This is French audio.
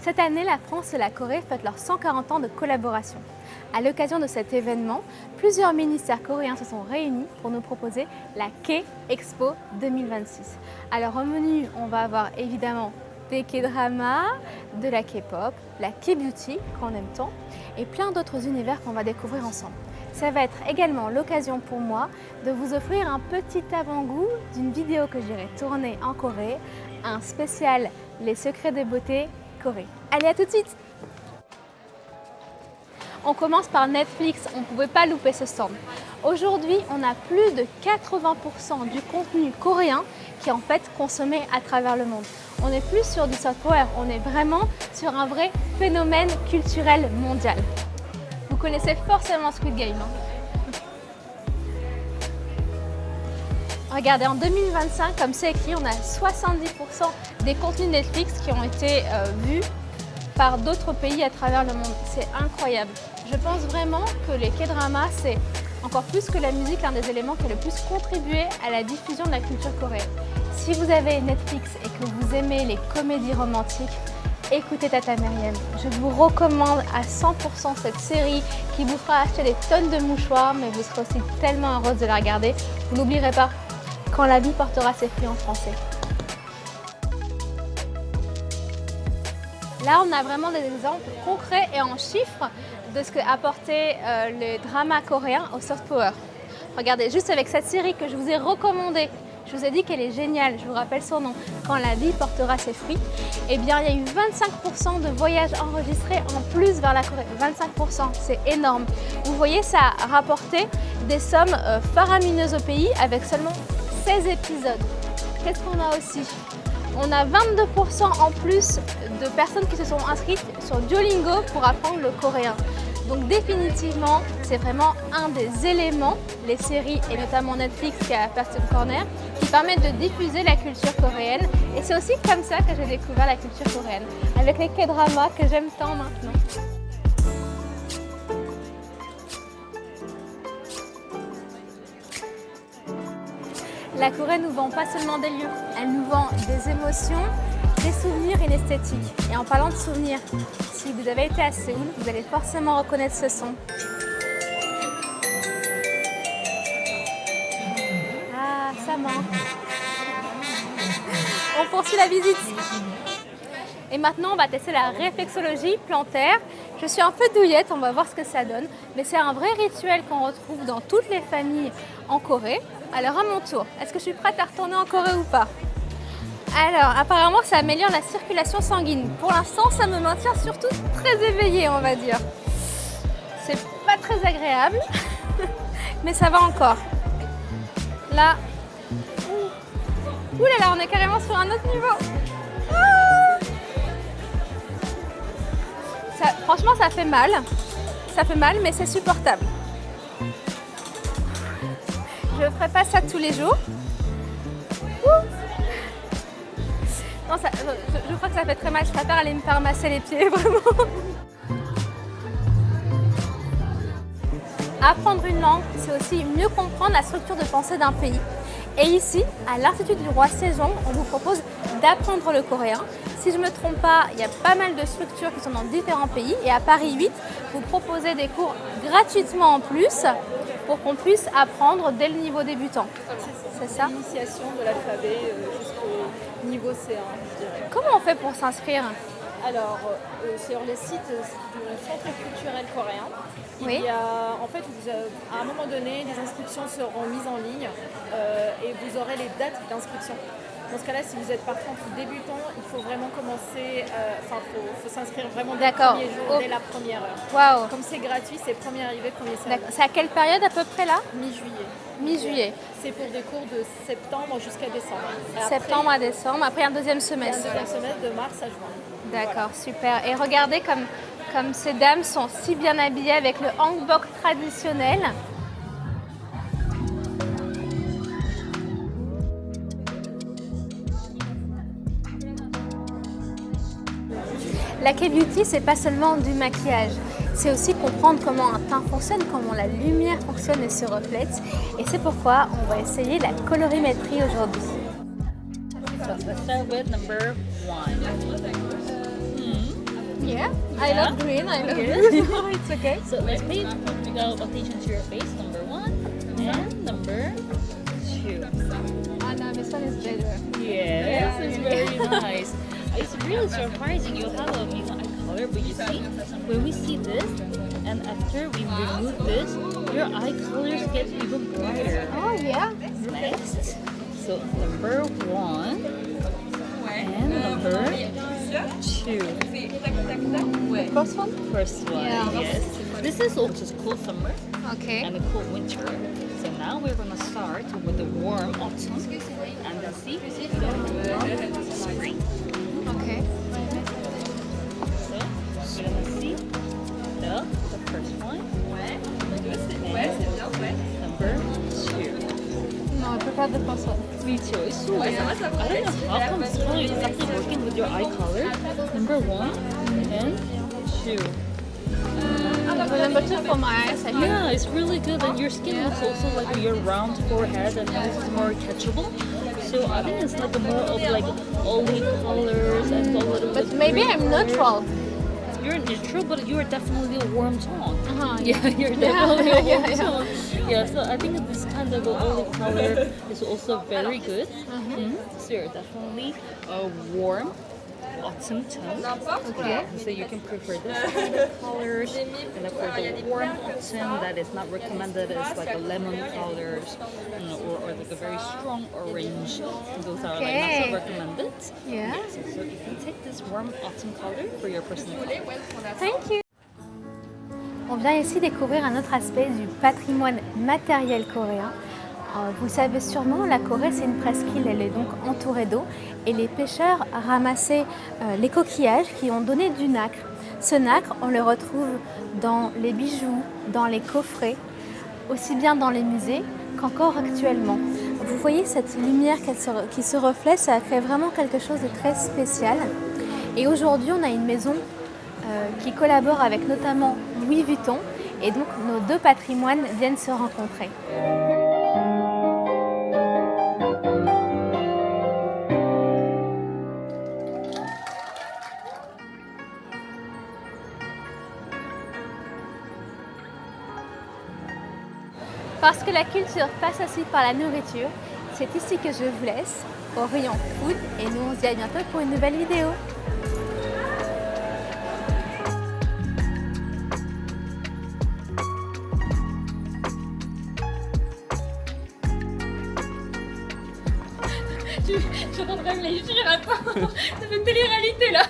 Cette année, la France et la Corée fêtent leurs 140 ans de collaboration. À l'occasion de cet événement, plusieurs ministères coréens se sont réunis pour nous proposer la K-Expo 2026. Alors au menu, on va avoir évidemment des K-dramas, de la K-pop, la K-beauty qu'on aime tant, et plein d'autres univers qu'on va découvrir ensemble. Ça va être également l'occasion pour moi de vous offrir un petit avant-goût d'une vidéo que j'irai tourner en Corée, un spécial Les secrets de beauté Corée. Allez, à tout de suite! On commence par Netflix, on ne pouvait pas louper ce stand. Aujourd'hui, on a plus de 80% du contenu coréen qui est en fait consommé à travers le monde. On n'est plus sur du soft power, on est vraiment sur un vrai phénomène culturel mondial. Vous connaissez forcément Squid Game. Regardez, en 2025, comme c'est écrit, on a 70% des contenus Netflix qui ont été vus par d'autres pays à travers le monde. C'est incroyable. Je pense vraiment que les K-dramas, c'est encore plus que la musique, l'un des éléments qui a le plus contribué à la diffusion de la culture coréenne. Si vous avez Netflix et que vous aimez les comédies romantiques, écoutez Tata Myriam. Je vous recommande à 100% cette série qui vous fera acheter des tonnes de mouchoirs, mais vous serez aussi tellement heureuse de la regarder. Vous n'oublierez pas, quand la vie portera ses fruits en français. Là, on a vraiment des exemples concrets et en chiffres de ce qu'a apporté le drama coréen au soft power. Regardez, juste avec cette série que je vous ai recommandée, je vous ai dit qu'elle est géniale, je vous rappelle son nom, Quand la vie portera ses fruits, eh bien il y a eu 25% de voyages enregistrés en plus vers la Corée. 25%, c'est énorme. Vous voyez, ça a rapporté des sommes faramineuses au pays avec seulement 16 épisodes. Qu'est-ce qu'on a aussi? On a 22% en plus de personnes qui se sont inscrites sur Duolingo pour apprendre le coréen. Donc définitivement, c'est vraiment un des éléments, les séries et notamment Netflix qui a Person Corner, qui permettent de diffuser la culture coréenne. Et c'est aussi comme ça que j'ai découvert la culture coréenne, avec les K-dramas que j'aime tant maintenant. La Corée nous vend pas seulement des lieux, elle nous vend des émotions, des souvenirs et une esthétique. Et en parlant de souvenirs, si vous avez été à Séoul, vous allez forcément reconnaître ce son. Ah, ça manque. On poursuit la visite. Et maintenant, on va tester la réflexologie plantaire. Je suis un peu douillette, on va voir ce que ça donne. Mais c'est un vrai rituel qu'on retrouve dans toutes les familles en Corée. Alors à mon tour, est-ce que je suis prête à retourner en Corée ou pas? Alors apparemment ça améliore la circulation sanguine. Pour l'instant ça me maintient surtout très éveillée, on va dire. C'est pas très agréable, mais ça va encore. Là, ouh là là, on est carrément sur un autre niveau. Franchement ça fait mal. Ça fait mal mais c'est supportable. Je ne ferai pas ça tous les jours. Non, je crois que ça fait très mal. Je préfère aller me faire masser les pieds, vraiment. Apprendre une langue, c'est aussi mieux comprendre la structure de pensée d'un pays. Et ici, à l'Institut du Roi Sejong, on vous propose d'apprendre le coréen. Si je ne me trompe pas, il y a pas mal de structures qui sont dans différents pays. Et à Paris 8, vous proposez des cours gratuitement en plus pour qu'on puisse apprendre dès le niveau débutant. C'est ça? L'initiation de l'alphabet jusqu'au niveau C1, je dirais. Comment on fait pour s'inscrire? Alors, sur les sites du Centre culturel coréen, Oui. il y a, en fait, à un moment donné, les inscriptions seront mises en ligne et vous aurez les dates d'inscription. Dans ce cas-là, si vous êtes partant ou débutant, il faut vraiment commencer, faut s'inscrire vraiment dès le premier jour, dès la première heure. Waouh. Comme c'est gratuit, c'est premier arrivé, premier servi. D'accord. C'est à quelle période à peu près là? Mi-juillet. Mi-juillet. C'est pour des cours de septembre jusqu'à décembre. Septembre à décembre, après un deuxième semestre. Un deuxième semestre de mars à juin. D'accord, super. Et regardez comme ces dames sont si bien habillées avec le hanbok traditionnel. La K-beauty, c'est pas seulement du maquillage, c'est aussi comprendre comment un teint fonctionne, comment la lumière fonctionne et se reflète. Et c'est pourquoi on va essayer la colorimétrie aujourd'hui. So let's start with number 1. Yeah, I love green. I love Yes. green. It's okay. So let's pay attention to your face. Number 1 and number 2. Oh no, this one is better. Yes, it's very nice. It's really surprising. You have a eye color, but you see, when we see this, and after we remove this, your eye colors get even brighter. Oh yeah. Next, so number 1 and number 2. First one. First one, Yeah. yes. This is also cool summer Okay. and a cool winter. So now we're gonna start with the warm autumn and then see the warm spring. Okay. So we're gonna see the first one. And number 2. No, I prefer the first one. Me too. It's so weird. I don't know how come it's not exactly working with your eye color. Number 1 and 2. But number 2 for my eyes, I think. Yeah, it's really good, and your skin looks also like your round forehead and nose is more catchable. So I think it's like a more of like olive colors and a little But bit maybe green I'm color. neutral. You're neutral, but you're definitely a warm tone. Uh-huh, Yeah, you're definitely a warm yeah. tone. Yeah, so I think this kind of olive color is also very good. So you're definitely a warm autumn tone. Okay. So you can prefer this kind of colors. And then for the warm autumn that is not recommended is like a lemon colors, or like a very strong orange. Those are like not so Okay. recommended. Yeah. So you can take this warm autumn color for your personal color. Thank you. On vient ici découvrir un autre aspect du patrimoine matériel coréen. Vous le savez sûrement, la Corée c'est une presqu'île, elle est donc entourée d'eau et les pêcheurs ramassaient les coquillages qui ont donné du nacre. Ce nacre, on le retrouve dans les bijoux, dans les coffrets, aussi bien dans les musées qu'encore actuellement. Vous voyez cette lumière qui se reflète, ça crée vraiment quelque chose de très spécial. Et aujourd'hui, on a une maison qui collabore avec notamment Louis Vuitton et donc nos deux patrimoines viennent se rencontrer. Parce que la culture passe aussi par la nourriture, c'est ici que je vous laisse, au rayon food, et nous on se dit à bientôt pour une nouvelle vidéo. Je suis en train de me la juger maintenant. C'est une télé-réalité là.